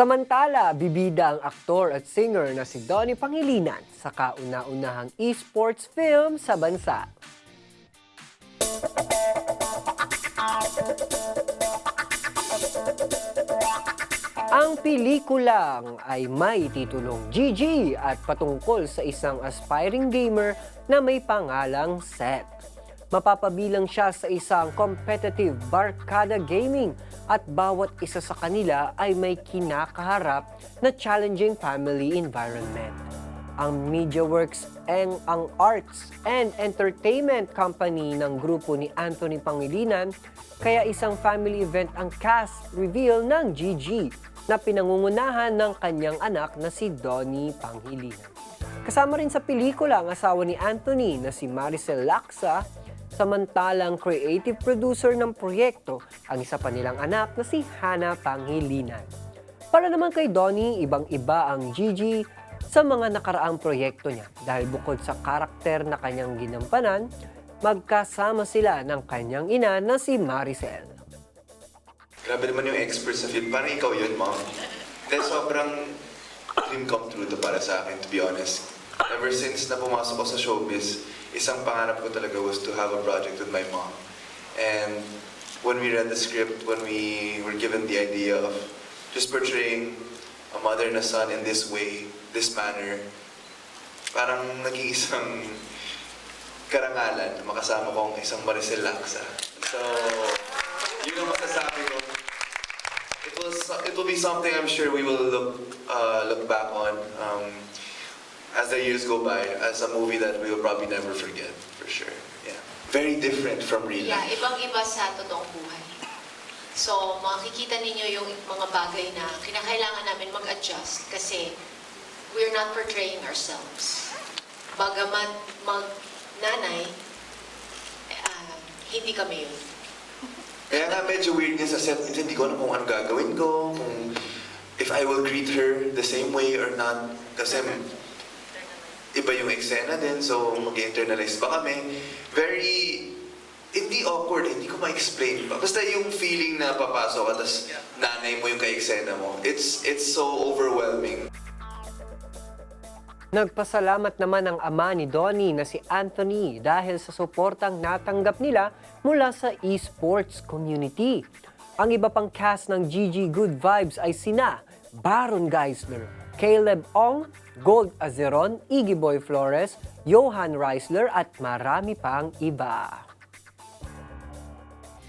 Samantala, bibida ang aktor at singer na si Donnie Pangilinan sa kauna-unahang esports film sa bansa. Ang pelikulang ay may titulong GG at patungkol sa isang aspiring gamer na may pangalang Seth. Mapapabilang siya sa isang competitive barkada gaming at bawat isa sa kanila ay may kinakaharap na challenging family environment. Ang MediaWorks ang arts and entertainment company ng grupo ni Anthony Pangilinan, kaya isang family event ang cast reveal ng GG na pinangungunahan ng kanyang anak na si Donnie Pangilinan. Kasama rin sa pelikula ang asawa ni Anthony na si Maricel Lacsa, samantalang creative producer ng proyekto ang isa pa nilang anak na si Hannah Pangilinan. Para naman kay Donnie, ibang-iba ang GG sa mga nakaraang proyekto niya dahil bukod sa karakter na kanyang ginampanan, magkasama sila ng kanyang ina na si Maricel. Grabe naman yung expert sa film. Parang ikaw yun, Mom. Dahil sobrang dream come true to para sa akin, to be honest. Ever since na pumasok ko sa showbiz, isang pangarap ko talaga was to have a project with my mom. And when we read the script, when we were given the idea of just portraying a mother and a son in this way, this manner, parang naging isang karangalan na makasama ko ang isang Maricel Lacsa. So, yun ang masasabi ko. It will be something I'm sure we will look back on as the years go by, as a movie that we will probably never forget, for sure. Yeah. Very different from real life. Yeah, ibang-iba sa totoong buhay. So, makikita ninyo yung mga bagay na kinakailangan namin mag-adjust kasi we're not portraying ourselves. Bagamat mag-nanay, hindi kami yun. Kaya nga medyo weird niya sa set. Minsan hindi ko alam kung ano gagawin ko, kung if I will greet her the same way or not. Kasi iba yung eksena din, so mag-internalize pa kami. Very, hindi awkward, hindi ko ma-explain pa. Basta yung feeling na papasok ka, tas nanay mo yung ka-eksena mo, it's so overwhelming. Nagpasalamat naman ang ama ni Donnie na si Anthony dahil sa suportang natanggap nila mula sa esports community. Ang iba pang cast ng GG Good Vibes ay sina Baron Geisler, Caleb Ong, Gold Azeron, Iggy Boy Flores, Johan Reisler at marami pang iba.